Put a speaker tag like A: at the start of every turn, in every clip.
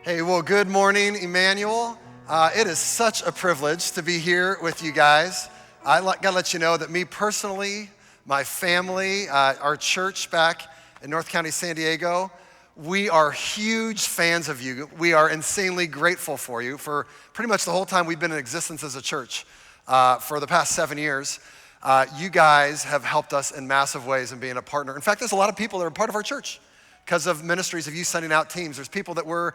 A: Hey, well, good morning, Immanuel. It is such a privilege to be here with you guys. Gotta let you know that me personally, my family, our church back in North County, San Diego, we are huge fans of you. We are insanely grateful for you for pretty much the whole time we've been in existence as a church. For the past 7 years, you guys have helped us in massive ways in being a partner. In fact, there's a lot of people that are part of our church because of ministries of you sending out teams. There's people that we're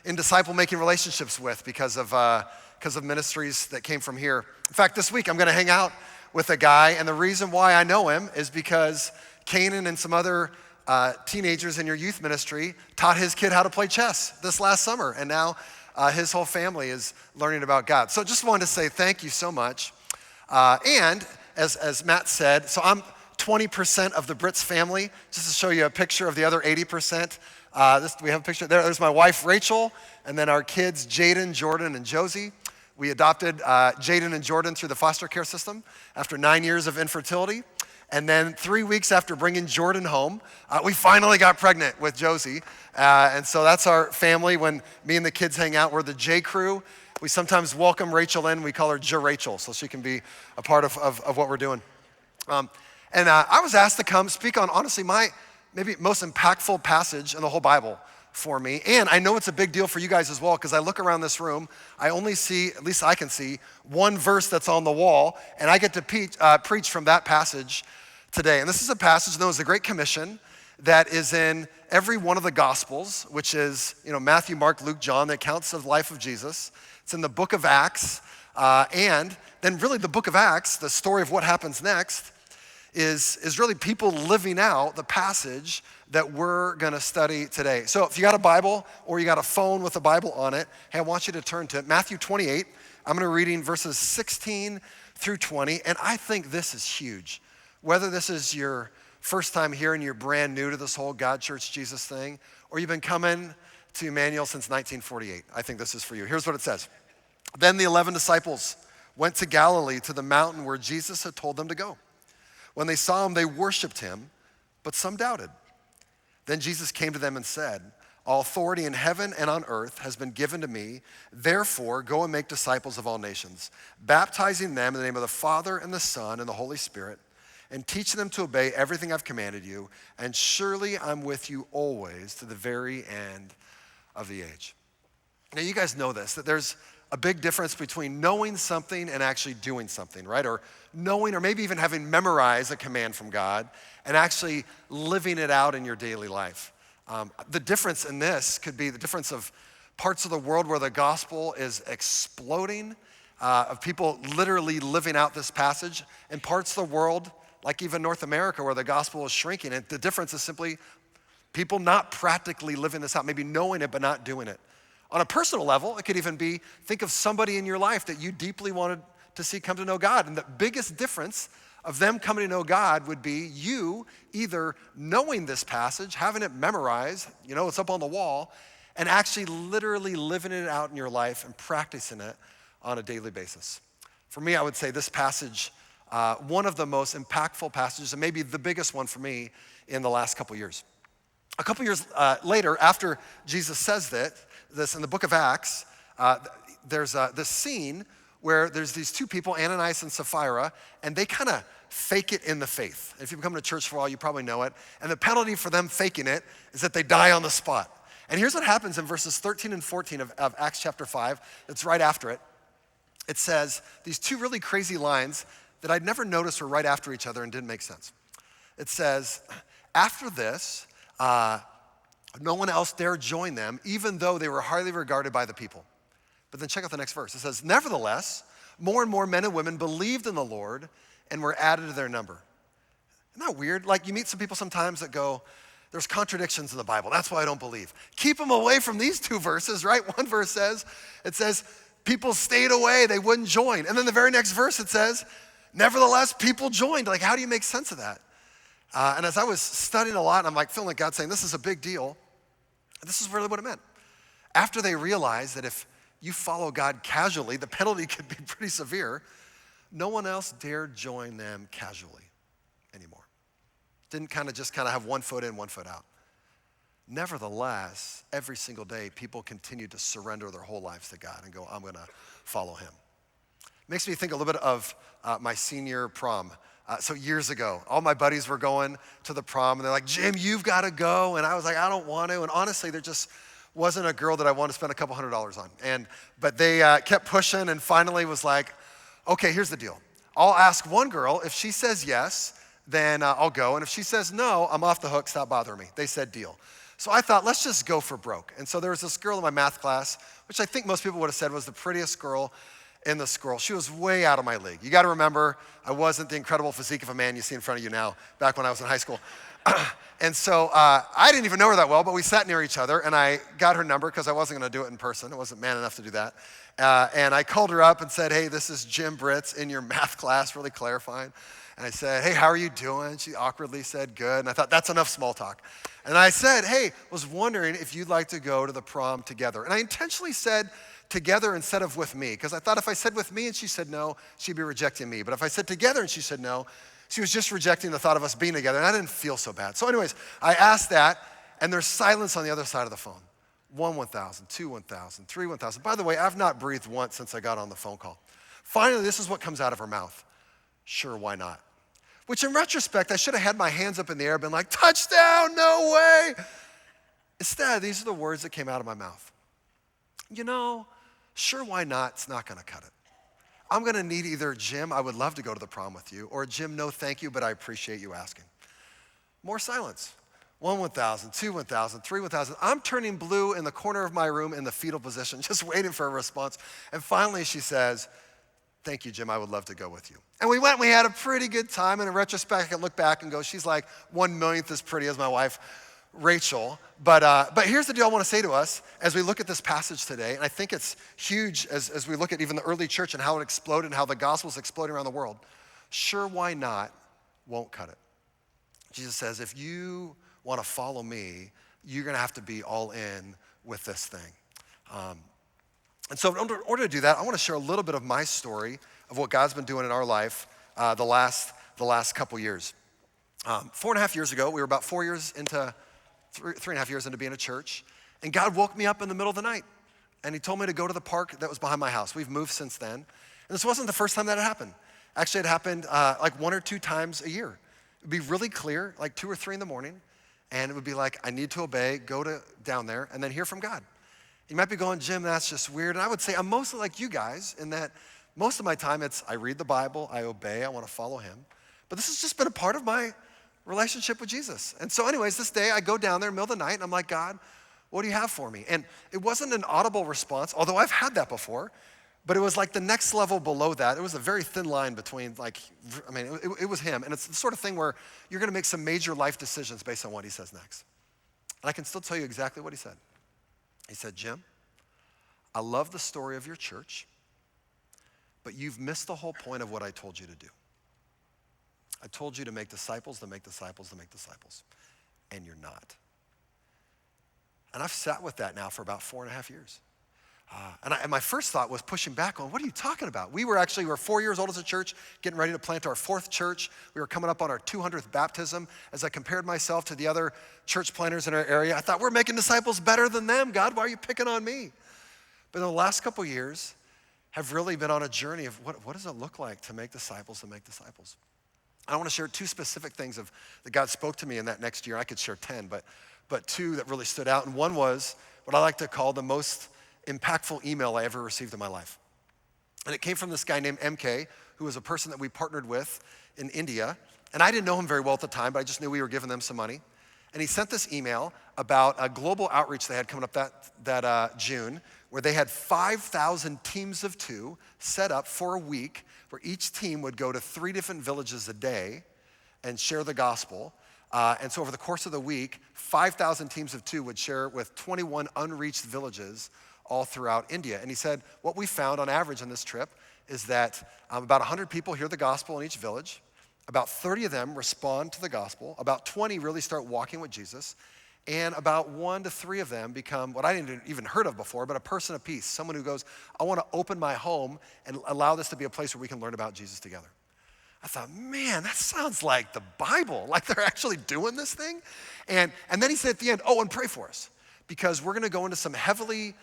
A: in disciple-making relationships with because of ministries that came from here. In fact, this week I'm gonna hang out with a guy, and the reason why I know him is because Kanan and some other teenagers in your youth ministry taught his kid how to play chess this last summer, and now his whole family is learning about God. So just wanted to say thank you so much. And as Matt said, so I'm 20% of the Britts family, just to show you a picture of the other 80%. We have a picture there. There's my wife, Rachel, and then our kids, Jaden, Jordan, and Josie. We adopted Jaden and Jordan through the foster care system after 9 years of infertility. And then 3 weeks after bringing Jordan home, we finally got pregnant with Josie. And so that's our family. When me and the kids hang out, we're the J Crew. We sometimes welcome Rachel in. We call her J-Rachel, so she can be a part of what we're doing. And I was asked to come speak on, honestly, my maybe most impactful passage in the whole Bible for me. And I know it's a big deal for you guys as well, because I look around this room, I only see, at least I can see, one verse that's on the wall, and I get to preach from that passage today. And this is a passage known as the Great Commission that is in every one of the Gospels, which is Matthew, Mark, Luke, John, the accounts of the life of Jesus. It's in the book of Acts, and then really the book of Acts, the story of what happens next, is really people living out the passage that we're gonna study today. So if you got a Bible or you got a phone with a Bible on it, hey, I want you to turn to it. Matthew 28, I'm gonna reading verses 16 through 20, and I think this is huge. Whether this is your first time here and you're brand new to this whole God, Church, Jesus thing, or you've been coming to Immanuel since 1948, I think this is for you. Here's what it says. Then the 11 disciples went to Galilee to the mountain where Jesus had told them to go. When they saw him, they worshiped him, but some doubted. Then Jesus came to them and said, "All authority in heaven and on earth has been given to me. Therefore, go and make disciples of all nations, baptizing them in the name of the Father and the Son and the Holy Spirit, and teaching them to obey everything I've commanded you. And surely I'm with you always to the very end of the age." Now, you guys know this, that there's a big difference between knowing something and actually doing something, right? Or knowing, or maybe even having memorized a command from God and actually living it out in your daily life. The difference in this could be the difference of parts of the world where the gospel is exploding, of people literally living out this passage, and parts of the world, like even North America, where the gospel is shrinking. And the difference is simply people not practically living this out, maybe knowing it but not doing it. On a personal level, it could even be, think of somebody in your life that you deeply wanted to see come to know God. And the biggest difference of them coming to know God would be you either knowing this passage, having it memorized, it's up on the wall, and actually literally living it out in your life and practicing it on a daily basis. For me, I would say this passage, one of the most impactful passages, and maybe the biggest one for me in the last couple years. A couple years later, after Jesus says this in the book of Acts, there's this scene where there's these two people, Ananias and Sapphira, and they kind of fake it in the faith. If you've come to church for a while, you probably know it. And the penalty for them faking it is that they die on the spot. And here's what happens in verses 13 and 14 of Acts chapter 5. It's right after it. It says these two really crazy lines that I'd never noticed were right after each other and didn't make sense. It says, after this, no one else dared join them, even though they were highly regarded by the people. But then check out the next verse. It says, nevertheless, more and more men and women believed in the Lord and were added to their number. Isn't that weird? Like, you meet some people sometimes that go, there's contradictions in the Bible. That's why I don't believe. Keep them away from these two verses, right? One verse says, people stayed away, they wouldn't join. And then the very next verse, it says, nevertheless, people joined. Like, how do you make sense of that? And as I was studying a lot, I'm like feeling like God saying, this is a big deal. This is really what it meant. After they realized that if you follow God casually, the penalty could be pretty severe, no one else dared join them casually anymore. Didn't just have one foot in, one foot out. Nevertheless, every single day, people continue to surrender their whole lives to God and go, I'm gonna follow him. Makes me think a little bit of my senior prom. So years ago, all my buddies were going to the prom and they're like, Jim, you've gotta go. And I was like, I don't want to. And honestly, there just wasn't a girl that I wanted to spend a couple $100s on. But they kept pushing and finally was like, okay, here's the deal. I'll ask one girl, if she says yes, then I'll go. And if she says no, I'm off the hook, stop bothering me. They said deal. So I thought, let's just go for broke. And so there was this girl in my math class, which I think most people would have said was the prettiest girl in the school. She was way out of my league. You gotta remember, I wasn't the incredible physique of a man you see in front of you now, back when I was in high school. And so I didn't even know her that well, but we sat near each other and I got her number because I wasn't gonna do it in person. I wasn't man enough to do that. And I called her up and said, hey, this is Jim Britts in your math class, really clarifying. And I said, hey, how are you doing? She awkwardly said, good. And I thought, that's enough small talk. And I said, hey, was wondering if you'd like to go to the prom together. And I intentionally said together instead of with me, because I thought if I said with me and she said no, she'd be rejecting me. But if I said together and she said no, she was just rejecting the thought of us being together. And I didn't feel so bad. So anyways, I asked that, and there's silence on the other side of the phone. 1,000, 2, 1,000, 3, 1,000. By the way, I've not breathed once since I got on the phone call. Finally, this is what comes out of her mouth. Sure, why not? Which in retrospect, I should have had my hands up in the air and been like, touchdown, no way. Instead, these are the words that came out of my mouth. You know, sure, why not? It's not gonna cut it. I'm gonna need either, Jim, I would love to go to the prom with you, or Jim, no thank you, but I appreciate you asking. More silence. 1,000, 2, 1,000, 3, 1,000. I'm turning blue in the corner of my room in the fetal position, just waiting for a response. And finally she says, thank you, Jim, I would love to go with you. And we went and we had a pretty good time. And in retrospect, I can look back and go, she's like 1/millionth as pretty as my wife, Rachel. But here's the deal I want to say to us as we look at this passage today. And I think it's huge as we look at even the early church and how it exploded and how the gospel's exploding around the world. Sure, why not won't cut it. Jesus says, if you want to follow me, you're going to have to be all in with this thing. And so in order to do that, I want to share a little bit of my story of what God's been doing in our life the last couple years. 4.5 years ago, we were about 4 years into, 3.5 years into being a church, and God woke me up in the middle of the night, and he told me to go to the park that was behind my house. We've moved since then, and this wasn't the first time that it happened. Actually, it happened like 1 or 2 times a year. It'd be really clear, like 2 or 3 in the morning, and it would be like, I need to obey, down there, and then hear from God. You might be going, Jim, that's just weird. And I would say I'm mostly like you guys in that most of my time it's I read the Bible, I obey, I want to follow him. But this has just been a part of my relationship with Jesus. And so anyways, this day I go down there in the middle of the night and I'm like, God, what do you have for me? And it wasn't an audible response, although I've had that before, but it was like the next level below that. It was a very thin line between it was him. And it's the sort of thing where you're going to make some major life decisions based on what he says next. And I can still tell you exactly what he said. He said, Jim, I love the story of your church, but you've missed the whole point of what I told you to do. I told you to make disciples, to make disciples, to make disciples, and you're not. And I've sat with that now for about 4.5 years. And my first thought was pushing back on, what are you talking about? We were 4 years old as a church, getting ready to plant our 4th church. We were coming up on our 200th baptism. As I compared myself to the other church planters in our area, I thought, we're making disciples better than them. God, why are you picking on me? But in the last couple years, have really been on a journey of what does it look like to make disciples and make disciples? I want to share 2 specific things that God spoke to me in that next year. I could share 10, but 2 that really stood out. And one was what I like to call the most impactful email I ever received in my life. And it came from this guy named MK, who was a person that we partnered with in India. And I didn't know him very well at the time, but I just knew we were giving them some money. And he sent this email about a global outreach they had coming up that June, where they had 5,000 teams of 2 set up for a week, where each team would go to 3 different villages a day and share the gospel. And so over the course of the week, 5,000 teams of 2 would share with 21 unreached villages all throughout India. And he said, what we found on average on this trip is that about 100 people hear the gospel in each village. About 30 of them respond to the gospel. About 20 really start walking with Jesus. And about 1 to 3 of them become what I didn't even heard of before, but a person of peace, someone who goes, I want to open my home and allow this to be a place where we can learn about Jesus together. I thought, man, that sounds like the Bible, like they're actually doing this thing. And then he said at the end, oh, and pray for us, because we're gonna go into some heavily,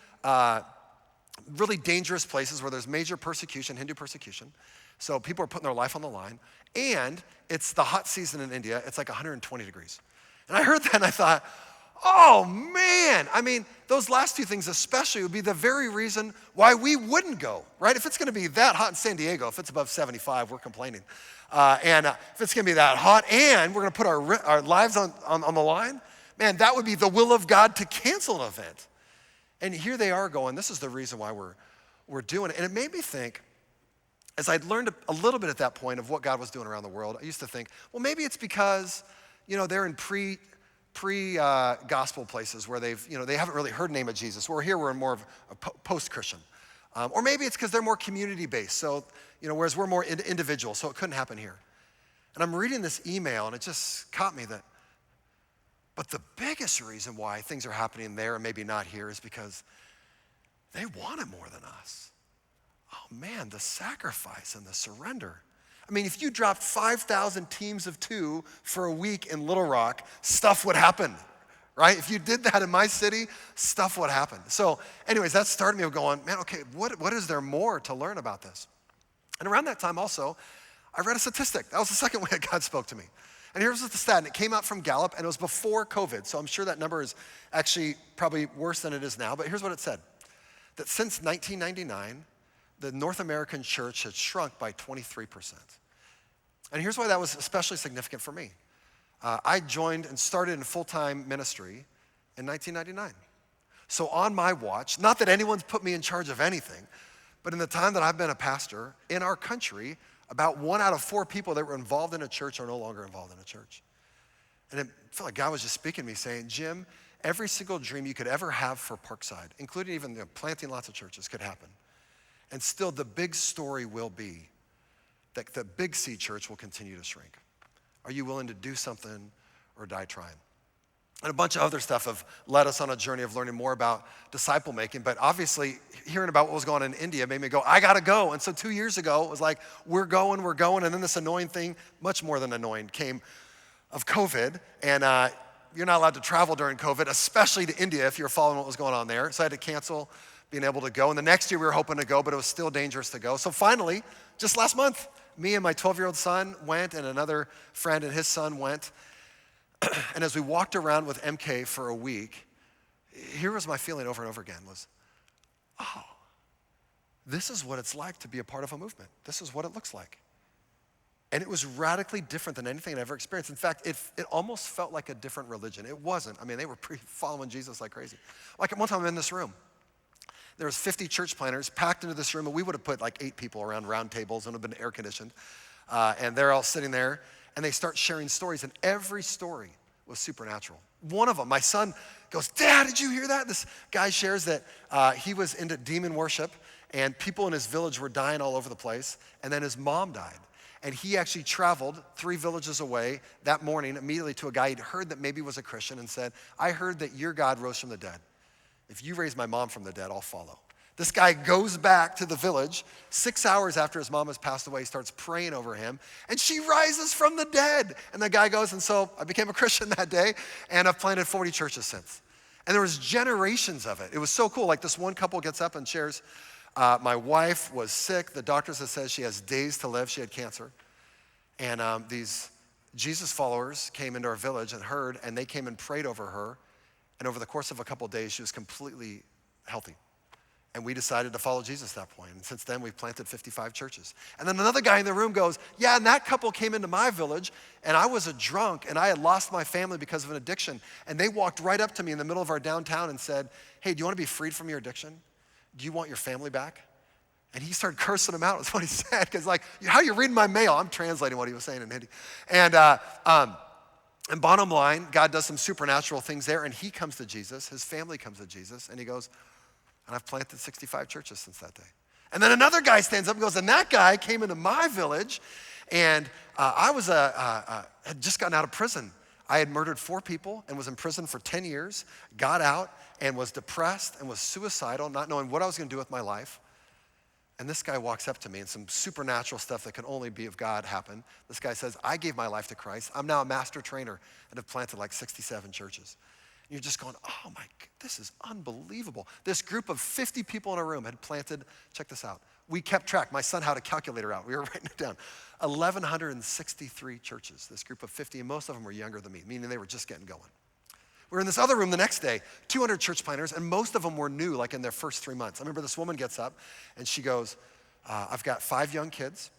A: really dangerous places where there's major persecution, Hindu persecution. So people are putting their life on the line. And it's the hot season in India. It's like 120 degrees. And I heard that and I thought, oh man, I mean, those last two things especially would be the very reason why we wouldn't go, right? If it's gonna be that hot in San Diego, if it's above 75, we're complaining. If it's gonna be that hot and we're gonna put our lives on the line, man, that would be the will of God to cancel an event. And here they are going, this is the reason why we're doing it. And it made me think, as I'd learned a little bit at that point of what God was doing around the world, I used to think, well, maybe it's because, they're in pre-gospel places where they haven't really heard the name of Jesus. Where here, we're in more of a post-Christian. Or maybe it's because they're more community-based. So, whereas we're more individual, so it couldn't happen here. And I'm reading this email, and it just caught me but the biggest reason why things are happening there and maybe not here is because they want it more than us. Oh man, the sacrifice and the surrender. I mean, if you dropped 5,000 teams of 2 for a week in Little Rock, stuff would happen, right? If you did that in my city, stuff would happen. So anyways, that started me going, man, okay, what is there more to learn about this? And around that time also, I read a statistic. That was the second way that God spoke to me. And here's the stat, and it came out from Gallup, and it was before COVID, so I'm sure that number is actually probably worse than it is now, but here's what it said, that since 1999, the North American church had shrunk by 23%. And here's why that was especially significant for me. I joined and started in full-time ministry in 1999. So on my watch, not that anyone's put me in charge of anything, but in the time that I've been a pastor, in our country, about 1 out of 4 people that were involved in a church are no longer involved in a church. And it felt like God was just speaking to me saying, Jim, every single dream you could ever have for Parkside, including even planting lots of churches, could happen. And still the big story will be that the Big C church will continue to shrink. Are you willing to do something or die trying? And a bunch of other stuff have led us on a journey of learning more about disciple making. But obviously, hearing about what was going on in India made me go, I gotta go. And so 2 years ago, it was like, we're going. And then this annoying thing, much more than annoying, came of COVID. And you're not allowed to travel during COVID, especially to India if you're following what was going on there. So I had to cancel being able to go. And the next year we were hoping to go, but it was still dangerous to go. So finally, just last month, me and my 12-year-old son went, and another friend and his son went. And as we walked around with MK for a week, here was my feeling over and over again was, oh, this is what it's like to be a part of a movement. This is what it looks like. And it was radically different than anything I'd ever experienced. In fact, it almost felt like a different religion. It wasn't. I mean, they were following Jesus like crazy. Like at one time I'm in this room. There was 50 church planners packed into this room, and we would have put like 8 people around round tables and it would have been air conditioned. And they're all sitting there. And they start sharing stories, and every story was supernatural. One of them, my son goes, Dad, did you hear that? This guy shares that he was into demon worship, and people in his village were dying all over the place, and then his mom died. And he actually traveled 3 villages away that morning immediately to a guy he'd heard that maybe was a Christian and said, I heard that your God rose from the dead. If you raise my mom from the dead, I'll follow. This guy goes back to the village 6 hours after his mom has passed away, starts praying over him, and she rises from the dead. And the guy goes, and so I became a Christian that day, and I've planted 40 churches since. And there was generations of it. It was so cool. Like this one couple gets up and shares, my wife was sick. The doctors have said she has days to live. She had cancer. And these Jesus followers came into our village and heard, and they came and prayed over her. And over the course of a couple of days, she was completely healthy. And we decided to follow Jesus at that point. And since then, we've planted 55 churches. And then another guy in the room goes, yeah, and that couple came into my village, and I was a drunk, and I had lost my family because of an addiction. And they walked right up to me in the middle of our downtown and said, hey, do you want to be freed from your addiction? Do you want your family back? And he started cursing them out, is what he said. Because like, how are you reading my mail? I'm translating what he was saying in Hindi. And bottom line, God does some supernatural things there, and he comes to Jesus. His family comes to Jesus, and he goes, and I've planted 65 churches since that day. And then another guy stands up and goes, and that guy came into my village, and I had just gotten out of prison. I had murdered 4 people and was in prison for 10 years, got out and was depressed and was suicidal, not knowing what I was gonna do with my life. And this guy walks up to me, and some supernatural stuff that can only be of God happened. This guy says, I gave my life to Christ. I'm now a master trainer and have planted like 67 churches. And you're just going, oh my, this is unbelievable. This group of 50 people in a room had planted, check this out. We kept track. My son had a calculator out. We were writing it down. 1,163 churches, this group of 50, and most of them were younger than me, meaning they were just getting going. We were in this other room the next day, 200 church planters, and most of them were new, like in their first 3 months. I remember this woman gets up, and she goes, I've got 5 young kids,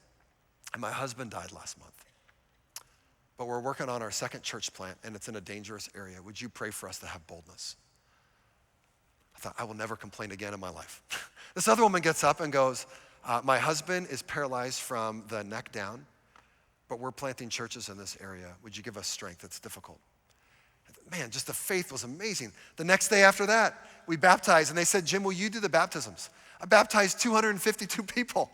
A: and my husband died last month. But we're working on our second church plant, and it's in a dangerous area. Would you pray for us to have boldness? I thought, I will never complain again in my life. This other woman gets up and goes, my husband is paralyzed from the neck down, but we're planting churches in this area. Would you give us strength? It's difficult. Man, just the faith was amazing. The next day after that, we baptized, and they said, Jim, will you do the baptisms? I baptized 252 people.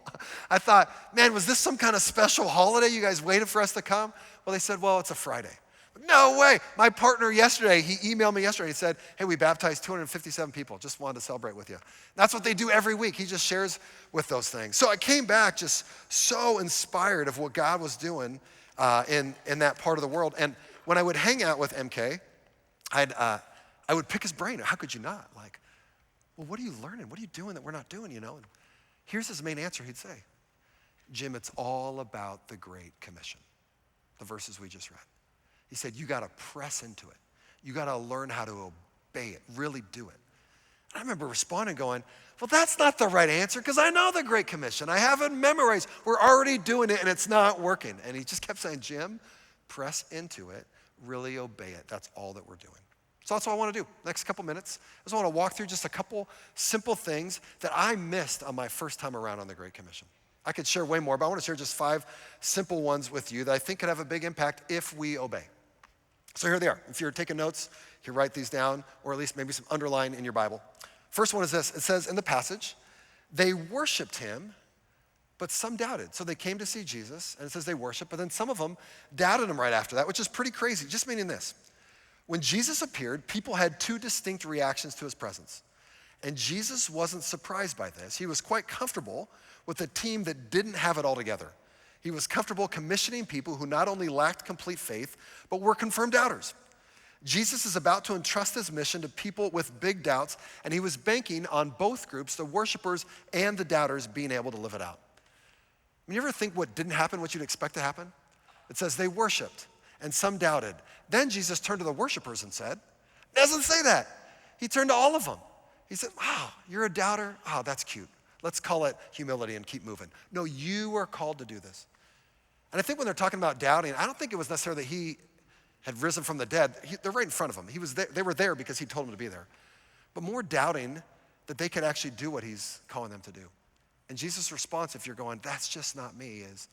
A: I thought, man, was this some kind of special holiday? You guys waited for us to come? Well, they said, well, it's a Friday. No way. My partner yesterday, he emailed me yesterday. He said, hey, we baptized 257 people. Just wanted to celebrate with you. That's what they do every week. He just shares with those things. So I came back just so inspired of what God was doing in that part of the world. And when I would hang out with MK, I would pick his brain. How could you not? Like, well, what are you learning? What are you doing that we're not doing, And here's his main answer he'd say, Jim, it's all about the Great Commission, the verses we just read. He said, you got to press into it. You got to learn how to obey it, really do it. And I remember responding going, well, that's not the right answer because I know the Great Commission. I have it memorized. We're already doing it and it's not working. And he just kept saying, Jim, press into it, really obey it. That's all that we're doing. So that's what I want to do. Next couple minutes, I just want to walk through just a couple simple things that I missed on my first time around on the Great Commission. I could share way more, but I want to share just 5 simple ones with you that I think could have a big impact if we obey. So here they are. If you're taking notes, you write these down, or at least maybe some underline in your Bible. First one is this. It says in the passage, they worshiped him, but some doubted. So they came to see Jesus, and it says they worshiped, but then some of them doubted him right after that, which is pretty crazy. Just meaning this. When Jesus appeared, people had 2 distinct reactions to his presence. And Jesus wasn't surprised by this. He was quite comfortable with a team that didn't have it all together. He was comfortable commissioning people who not only lacked complete faith, but were confirmed doubters. Jesus is about to entrust his mission to people with big doubts, and he was banking on both groups, the worshipers and the doubters, being able to live it out. You ever think what didn't happen, what you'd expect to happen? It says they worshiped, and some doubted. Then Jesus turned to the worshipers and said, it doesn't say that. He turned to all of them. He said, wow, you're a doubter? Oh, that's cute. Let's call it humility and keep moving. No, you are called to do this. And I think when they're talking about doubting, I don't think it was necessarily that he had risen from the dead. They're right in front of him. He was there, they were there because he told them to be there. But more doubting that they could actually do what he's calling them to do. And Jesus' response, if you're going, that's just not me, is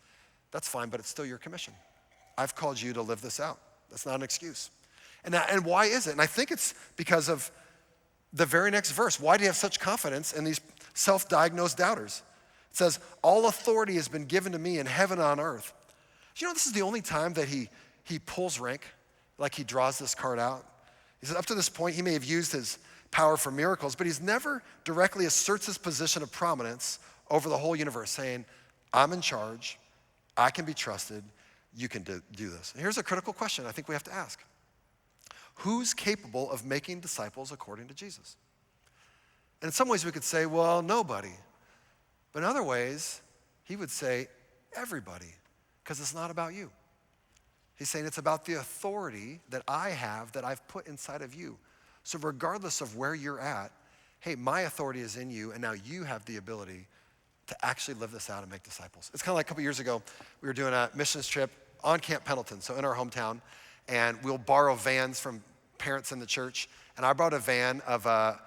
A: that's fine, but it's still your commission. I've called you to live this out. That's not an excuse. And why is it? And I think it's because of the very next verse. Why do you have such confidence in these self-diagnosed doubters? It says, all authority has been given to me in heaven and on earth. Do you know this is the only time that he pulls rank, like he draws this card out? He says up to this point, he may have used his power for miracles, but he's never directly asserts his position of prominence over the whole universe, saying, I'm in charge, I can be trusted, you can do this. And here's a critical question I think we have to ask. Who's capable of making disciples according to Jesus? And in some ways we could say, well, nobody. But in other ways, he would say, everybody, because it's not about you. He's saying it's about the authority that I have that I've put inside of you. So regardless of where you're at, hey, my authority is in you, and now you have the ability to actually live this out and make disciples. It's kind of like a couple years ago, we were doing a missions trip on Camp Pendleton, so in our hometown, and we'll borrow vans from parents in the church. And I brought a van of a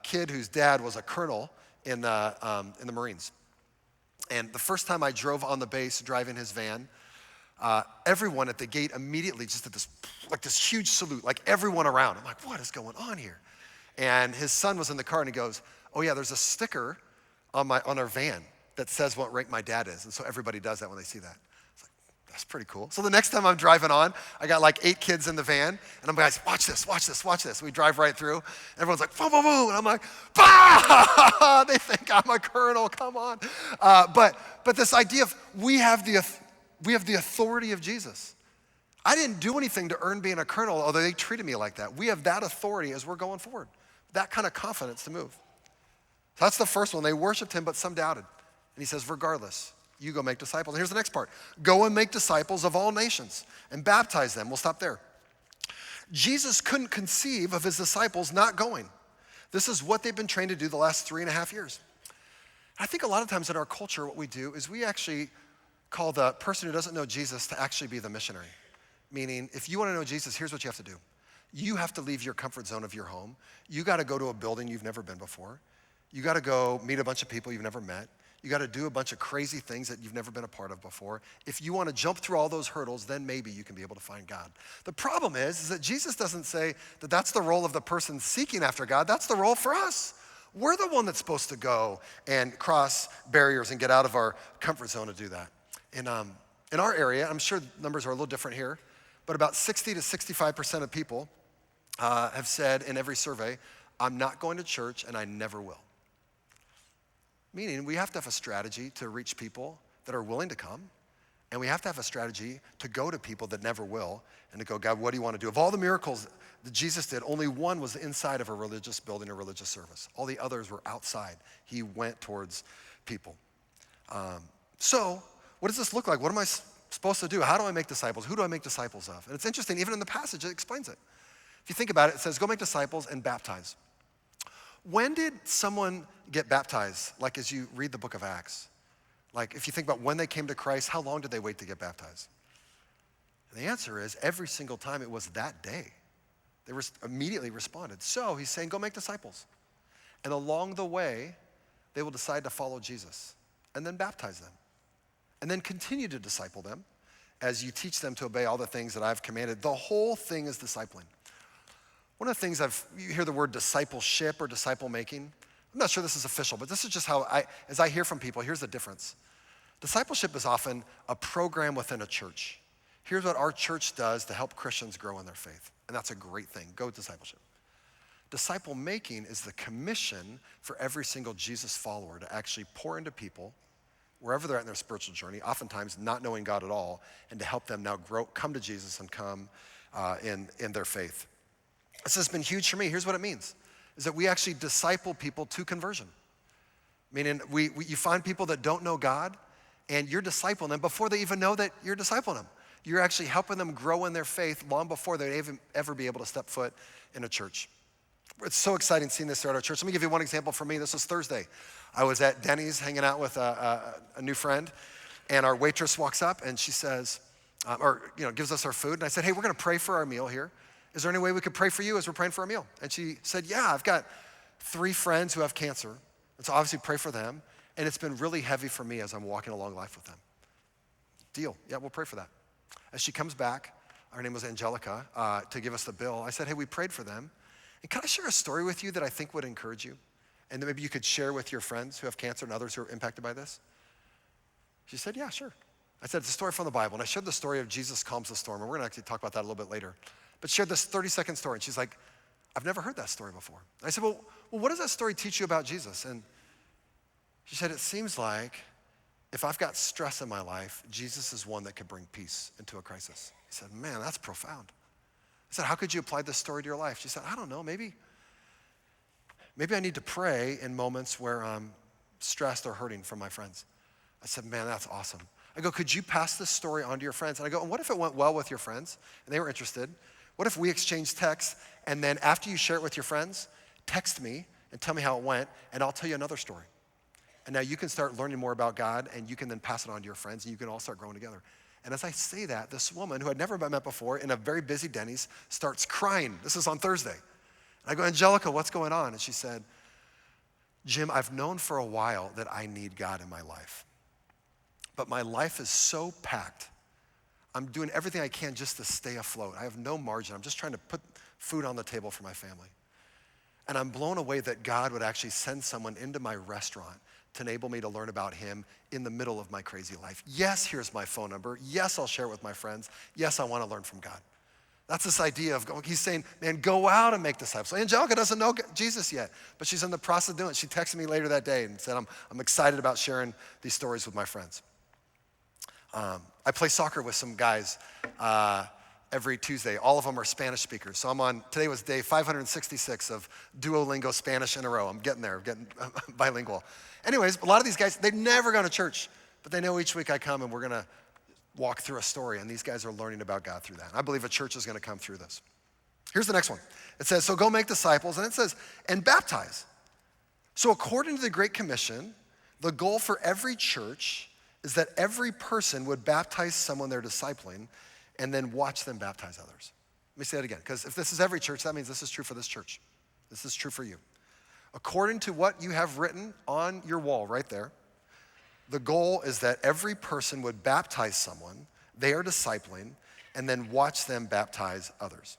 A: kid whose dad was a colonel in the Marines. And the first time I drove on the base driving his van, everyone at the gate immediately just did this huge salute, like everyone around. I'm like, what is going on here? And his son was in the car and he goes, oh yeah, there's a sticker on our van that says what rank my dad is. And so everybody does that when they see that. It's like, That's pretty cool. So the next time I'm driving on, I got like 8 kids in the van, and I'm guys, watch this, watch this, watch this. We drive right through. Everyone's like, boom, boom, boom, and I'm like, bah! They think I'm a colonel. Come on. But this idea of we have the authority of Jesus. I didn't do anything to earn being a colonel, although they treated me like that. We have that authority as we're going forward. That kind of confidence to move. So that's the first one. They worshiped him, but some doubted. And he says, regardless, you go make disciples. And here's the next part. Go and make disciples of all nations and baptize them. We'll stop there. Jesus couldn't conceive of his disciples not going. This is what they've been trained to do the last 3.5 years. I think a lot of times in our culture, what we do is we actually call the person who doesn't know Jesus to actually be the missionary. Meaning, if you want to know Jesus, here's what you have to do. You have to leave your comfort zone of your home. You got to go to a building you've never been before. You got to go meet a bunch of people you've never met. You got to do a bunch of crazy things that you've never been a part of before. If you want to jump through all those hurdles, then maybe you can be able to find God. The problem is that Jesus doesn't say that that's the role of the person seeking after God. That's the role for us. We're the one that's supposed to go and cross barriers and get out of our comfort zone to do that. In our area, I'm sure numbers are a little different here, but about 60 to 65% of people have said in every survey, I'm not going to church and I never will. Meaning we have to have a strategy to reach people that are willing to come, and we have to have a strategy to go to people that never will and to go, God, what do you want to do? Of all the miracles that Jesus did, only one was inside of a religious building, a religious service. All the others were outside. He went towards people. So what does this look like? What am I supposed to do? How do I make disciples? Who do I make disciples of? And it's interesting, even in the passage, it explains it. If you think about it, it says, go make disciples and baptize. When did someone get baptized, like as you read the book of Acts? Like if you think about when they came to Christ, how long did they wait to get baptized? And the answer is every single time it was that day. They immediately responded. So he's saying, go make disciples. And along the way, they will decide to follow Jesus and then baptize them. And then continue to disciple them as you teach them to obey all the things that I've commanded. The whole thing is discipling. One of the things you hear the word discipleship or disciple making. I'm not sure this is official, but this is just how as I hear from people, here's the difference. Discipleship is often a program within a church. Here's what our church does to help Christians grow in their faith. And that's a great thing. Go with discipleship. Disciple making is the commission for every single Jesus follower to actually pour into people wherever they're at in their spiritual journey, oftentimes not knowing God at all, and to help them now grow, come to Jesus and come in their faith. This has been huge for me. Here's what it means, is that we actually disciple people to conversion. Meaning you find people that don't know God, and you're discipling them before they even know that you're discipling them. You're actually helping them grow in their faith long before they ever be able to step foot in a church. It's so exciting seeing this throughout our church. Let me give you one example for me. This was Thursday. I was at Denny's hanging out with a new friend, and our waitress walks up and she says, gives us our food. And I said, hey, we're gonna pray for our meal here. Is there any way we could pray for you as we're praying for our meal? And she said, yeah, I've got 3 friends who have cancer. And so obviously pray for them. And it's been really heavy for me as I'm walking along life with them. Deal, yeah, we'll pray for that. As she comes back, her name was Angelica, to give us the bill. I said, hey, we prayed for them. And can I share a story with you that I think would encourage you? And then maybe you could share with your friends who have cancer and others who are impacted by this? She said, yeah, sure. I said, it's a story from the Bible. And I shared the story of Jesus calms the storm. And we're gonna actually talk about that a little bit later. But shared this 30-second story. And she's like, I've never heard that story before. And I said, well, what does that story teach you about Jesus? And she said, it seems like if I've got stress in my life, Jesus is one that could bring peace into a crisis. I said, man, that's profound. I said, how could you apply this story to your life? She said, I don't know, maybe I need to pray in moments where I'm stressed or hurting from my friends. I said, man, that's awesome. I go, could you pass this story on to your friends? And I go, and what if it went well with your friends and they were interested? What if we exchanged texts, and then after you share it with your friends, text me and tell me how it went, and I'll tell you another story. And now you can start learning more about God, and you can then pass it on to your friends, and you can all start growing together. And as I say that, this woman who I'd never met before in a very busy Denny's starts crying. This is on Thursday. And I go, Angelica, what's going on? And she said, Jim, I've known for a while that I need God in my life. But my life is so packed. I'm doing everything I can just to stay afloat. I have no margin. I'm just trying to put food on the table for my family. And I'm blown away that God would actually send someone into my restaurant to enable me to learn about him in the middle of my crazy life. Yes, here's my phone number. Yes, I'll share it with my friends. Yes, I want to learn from God. That's this idea of going, he's saying, man, go out and make disciples. Angelica doesn't know Jesus yet, but she's in the process of doing it. She texted me later that day and said, I'm excited about sharing these stories with my friends. I play soccer with some guys every Tuesday. All of them are Spanish speakers. So today was day 566 of Duolingo Spanish in a row. I'm getting there, getting bilingual. Anyways, a lot of these guys, they've never gone to church, but they know each week I come and we're gonna walk through a story, and these guys are learning about God through that. And I believe a church is gonna come through this. Here's the next one. It says, so go make disciples, and it says, and baptize. So according to the Great Commission, the goal for every church is that every person would baptize someone they're discipling and then watch them baptize others. Let me say that again, because if this is every church, that means this is true for this church. This is true for you. According to what you have written on your wall right there, the goal is that every person would baptize someone they are discipling and then watch them baptize others.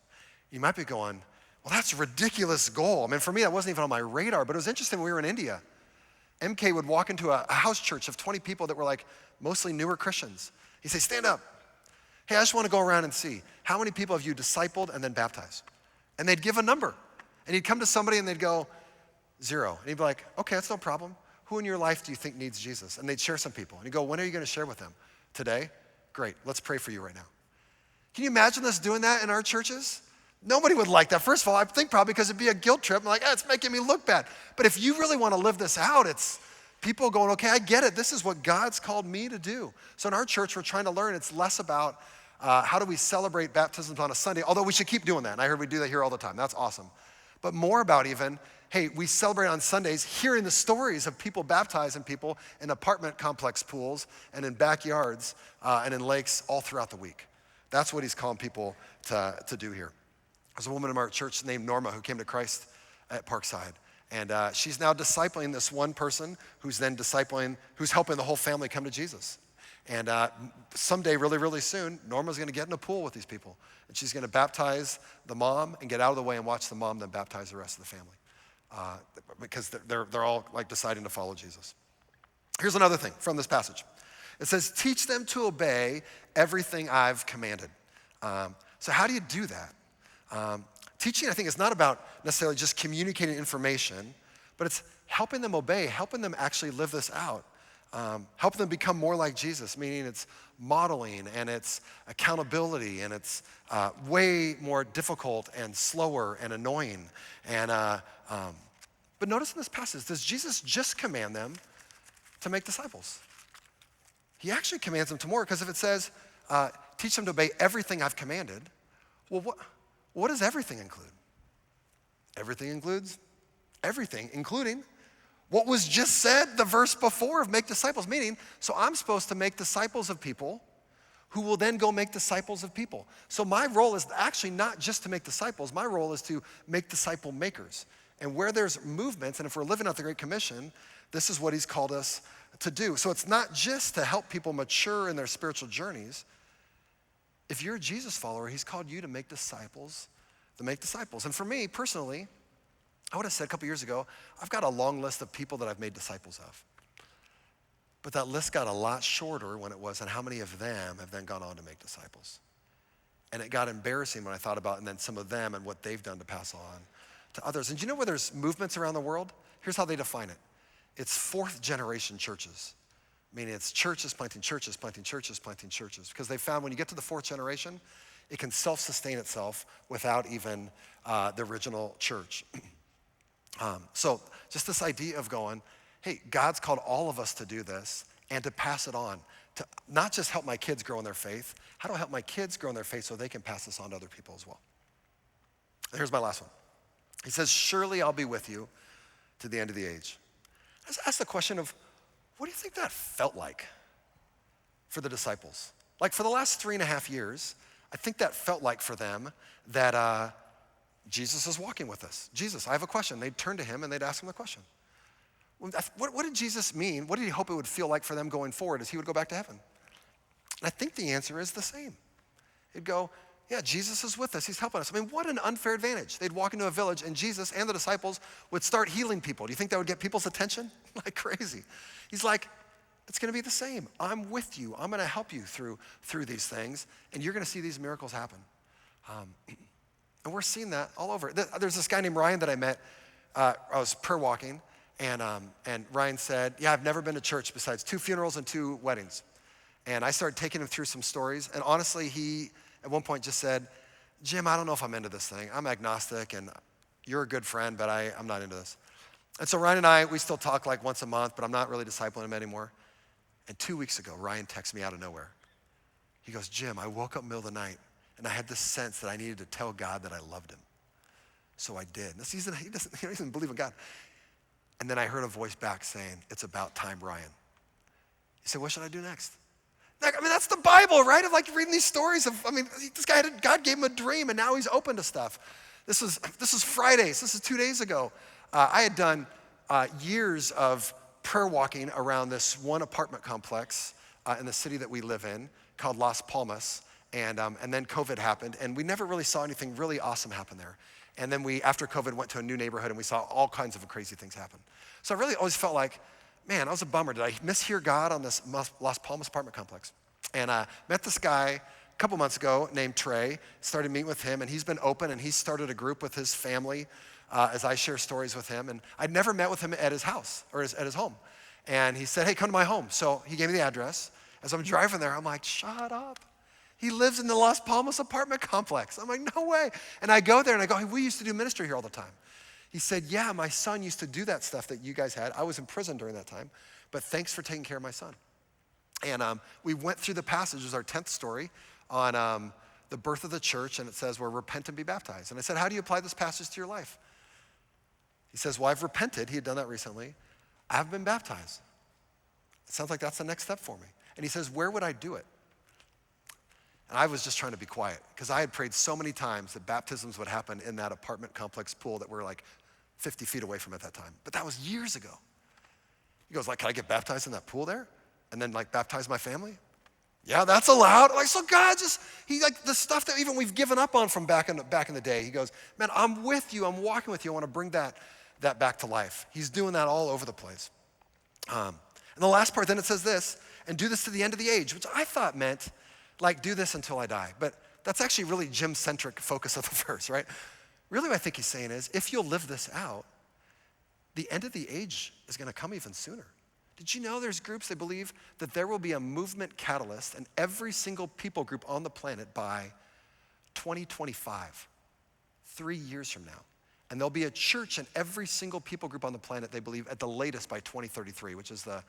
A: You might be going, well, that's a ridiculous goal. I mean, for me, that wasn't even on my radar, but it was interesting when we were in India. MK would walk into a house church of 20 people that were like mostly newer Christians. He'd say, stand up. Hey, I just want to go around and see, how many people have you discipled and then baptized? And they'd give a number. And he'd come to somebody and they'd go, 0. And he'd be like, okay, that's no problem. Who in your life do you think needs Jesus? And they'd share some people. And he'd go, when are you going to share with them? Today? Great, let's pray for you right now. Can you imagine us doing that in our churches? Nobody would like that. First of all, I think probably because it'd be a guilt trip. I'm like, it's making me look bad. But if you really want to live this out, it's people going, okay, I get it. This is what God's called me to do. So in our church, we're trying to learn. It's less about how do we celebrate baptisms on a Sunday, although we should keep doing that. And I heard we do that here all the time. That's awesome. But more about even, hey, we celebrate on Sundays hearing the stories of people baptizing people in apartment complex pools and in backyards and in lakes all throughout the week. That's what he's calling people to do here. There's a woman in our church named Norma who came to Christ at Parkside. And she's now discipling this one person who's then discipling, who's helping the whole family come to Jesus. And someday, really, really soon, Norma's gonna get in a pool with these people. And she's gonna baptize the mom and get out of the way and watch the mom then baptize the rest of the family. Because they're all like deciding to follow Jesus. Here's another thing from this passage. It says, teach them to obey everything I've commanded. So how do you do that? Teaching, I think, is not about necessarily just communicating information, but it's helping them obey, helping them actually live this out, helping them become more like Jesus, meaning it's modeling and it's accountability and it's way more difficult and slower and annoying. But notice in this passage, does Jesus just command them to make disciples? He actually commands them to more, because if it says, teach them to obey everything I've commanded, well, what does everything include? Everything includes everything, including what was just said the verse before of make disciples, meaning, so I'm supposed to make disciples of people who will then go make disciples of people. So my role is actually not just to make disciples, my role is to make disciple makers. And where there's movements, and if we're living out the Great Commission, this is what he's called us to do. So it's not just to help people mature in their spiritual journeys. If you're a Jesus follower, he's called you to make disciples, And for me, personally, I would have said a couple years ago, I've got a long list of people that I've made disciples of. But that list got a lot shorter when it was, and how many of them have then gone on to make disciples? And it got embarrassing when I thought about, and then some of them and what they've done to pass on to others. And do you know where there's movements around the world? Here's how they define it. It's fourth generation churches. Meaning it's churches planting churches, planting churches, planting churches. Because they found when you get to the fourth generation, it can self-sustain itself without even the original church. So just this idea of going, hey, God's called all of us to do this and to pass it on. To not just help my kids grow in their faith, how do I help my kids grow in their faith so they can pass this on to other people as well? And here's my last one. He says, surely I'll be with you to the end of the age. Let's ask the question of, what do you think that felt like for the disciples? Like for the last 3.5 years, I think that felt like for them that Jesus is walking with us. Jesus, I have a question. They'd turn to him and they'd ask him the question. What did Jesus mean? What did he hope it would feel like for them going forward as he would go back to heaven? And I think the answer is the same. He'd go, yeah, Jesus is with us. He's helping us. I mean, what an unfair advantage. They'd walk into a village and Jesus and the disciples would start healing people. Do you think that would get people's attention? Like crazy. He's like, it's going to be the same. I'm with you. I'm going to help you through these things, and you're going to see these miracles happen. And we're seeing that all over. There's this guy named Ryan that I met. I was prayer walking, and Ryan said, yeah, I've never been to church besides 2 funerals and 2 weddings. And I started taking him through some stories, and honestly, he at one point just said, Jim, I don't know if I'm into this thing. I'm agnostic, and you're a good friend, but I'm not into this. And so Ryan and I, we still talk like once a month, but I'm not really discipling him anymore. And 2 weeks ago, Ryan texted me out of nowhere. He goes, Jim, I woke up in the middle of the night, and I had this sense that I needed to tell God that I loved him. So I did. He doesn't believe in God. And then I heard a voice back saying, it's about time, Ryan. He said, what should I do next? I mean, that's the Bible, right? Of like reading these stories of, this guy, God gave him a dream and now he's open to stuff. This is Fridays. This is 2 days ago. I had done years of prayer walking around this one apartment complex in the city that we live in called Las Palmas. And then COVID happened and we never really saw anything really awesome happen there. And then we, after COVID, went to a new neighborhood and we saw all kinds of crazy things happen. So I really always felt like, man, that was a bummer. Did I mishear God on this Las Palmas apartment complex? And I met this guy a couple months ago named Trey, started meeting with him, and he's been open, and he's started a group with his family as I share stories with him. And I'd never met with him at his house or at his home. And he said, hey, come to my home. So he gave me the address. As I'm driving there, I'm like, shut up. He lives in the Las Palmas apartment complex. I'm like, no way. And I go there and I go, hey, we used to do ministry here all the time. He said, yeah, my son used to do that stuff that you guys had. I was in prison during that time, but thanks for taking care of my son. And we went through the passage, it was our 10th story on the birth of the church, and it says, well, repent and be baptized. And I said, how do you apply this passage to your life? He says, well, I've repented. He had done that recently. I've been baptized. It sounds like that's the next step for me. And he says, where would I do it? And I was just trying to be quiet because I had prayed so many times that baptisms would happen in that apartment complex pool that we're like 50 feet away from at that time. But that was years ago. He goes, like, can I get baptized in that pool there? And then like baptize my family? Yeah, that's allowed. Like, so God he like the stuff that even we've given up on from back in the day. He goes, man, I'm with you. I'm walking with you. I want to bring that back to life. He's doing that all over the place. And the last part, then it says this, and do this to the end of the age, which I thought meant like do this until I die. But that's actually really Jim-centric focus of the verse, right? Really what I think he's saying is if you'll live this out, the end of the age is going to come even sooner. Did you know there's groups that believe that there will be a movement catalyst in every single people group on the planet by 2025, 3 years from now. And there'll be a church in every single people group on the planet, they believe, at the latest by 2033, which is the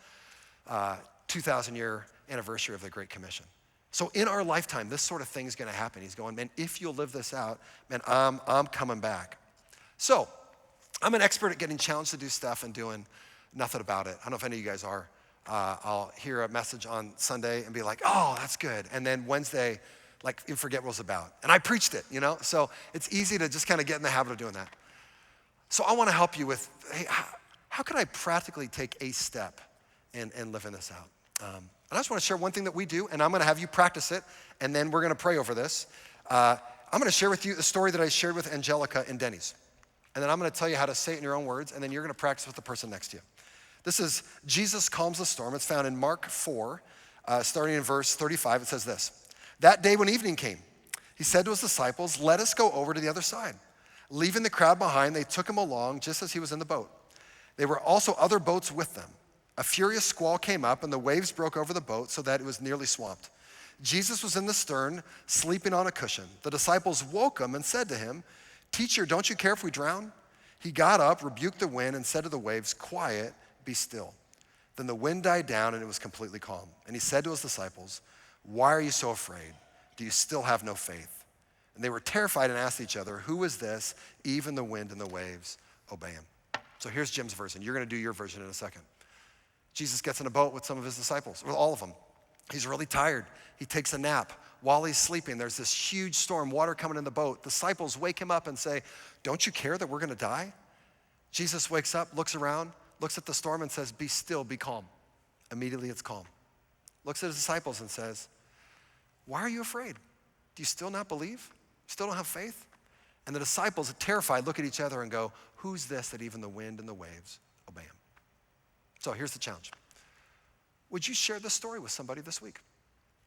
A: 2,000-year anniversary of the Great Commission. So in our lifetime, this sort of thing is going to happen. He's going, man, if you'll live this out, man, I'm coming back. So I'm an expert at getting challenged to do stuff and doing nothing about it. I don't know if any of you guys are. I'll hear a message on Sunday and be like, oh, that's good. And then Wednesday, like, you forget what it was about. And I preached it, you know? So it's easy to just kind of get in the habit of doing that. So I want to help you with, hey, how can I practically take a step in living this out? And I just want to share one thing that we do, and I'm going to have you practice it, and then we're going to pray over this. I'm going to share with you the story that I shared with Angelica in Denny's. And then I'm going to tell you how to say it in your own words, and then you're going to practice with the person next to you. This is Jesus calms the storm. It's found in Mark 4, starting in verse 35. It says this. That day when evening came, he said to his disciples, let us go over to the other side. Leaving the crowd behind, they took him along just as he was in the boat. There were also other boats with them. A furious squall came up, and the waves broke over the boat so that it was nearly swamped. Jesus was in the stern, sleeping on a cushion. The disciples woke him and said to him, Teacher, don't you care if we drown? He got up, rebuked the wind, and said to the waves, Quiet, be still. Then the wind died down, and it was completely calm. And he said to his disciples, Why are you so afraid? Do you still have no faith? And they were terrified and asked each other, Who is this? Even the wind and the waves obey him. So here's Jim's version. You're going to do your version in a second. Jesus gets in a boat with some of his disciples, with all of them. He's really tired. He takes a nap. While he's sleeping, there's this huge storm, water coming in the boat. Disciples wake him up and say, Don't you care that we're going to die? Jesus wakes up, looks around, looks at the storm and says, Be still, be calm. Immediately it's calm. Looks at his disciples and says, Why are you afraid? Do you still not believe? Still don't have faith? And the disciples, terrified, look at each other and go, who's this that even the wind and the waves obey him? So here's the challenge. Would you share this story with somebody this week?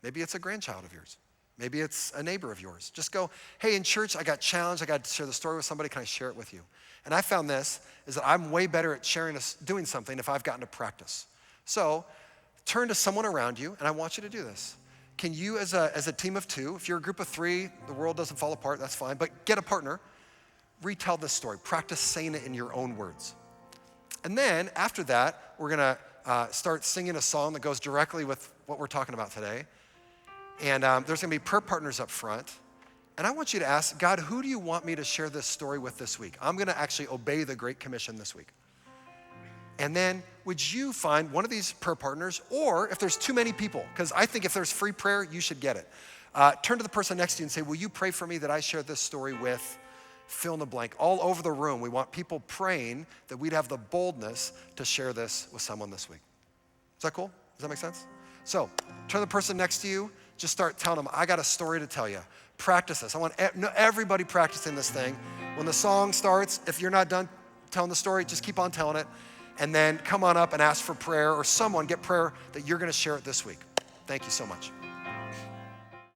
A: Maybe it's a grandchild of yours. Maybe it's a neighbor of yours. Just go, hey, in church, I got challenged. I got to share the story with somebody. Can I share it with you? And I found this, is that I'm way better at doing something if I've gotten to practice. So turn to someone around you, and I want you to do this. Can you, as a team of two, if you're a group of three, the world doesn't fall apart, that's fine, but get a partner, retell this story. Practice saying it in your own words. And then after that, we're gonna start singing a song that goes directly with what we're talking about today. And there's gonna be prayer partners up front. And I want you to ask, God, who do you want me to share this story with this week? I'm gonna actually obey the Great Commission this week. And then would you find one of these prayer partners, or if there's too many people, because I think if there's free prayer, you should get it. Turn to the person next to you and say, will you pray for me that I share this story with fill in the blank? All over the room, we want people praying that we'd have the boldness to share this with someone this week. Is that cool? Does that make sense? So turn to the person next to you, just start telling them, I got a story to tell you. Practice this. I want everybody practicing this thing. When the song starts, if you're not done telling the story, just keep on telling it. And then come on up and ask for prayer, or someone get prayer that you're gonna share it this week. Thank you so much.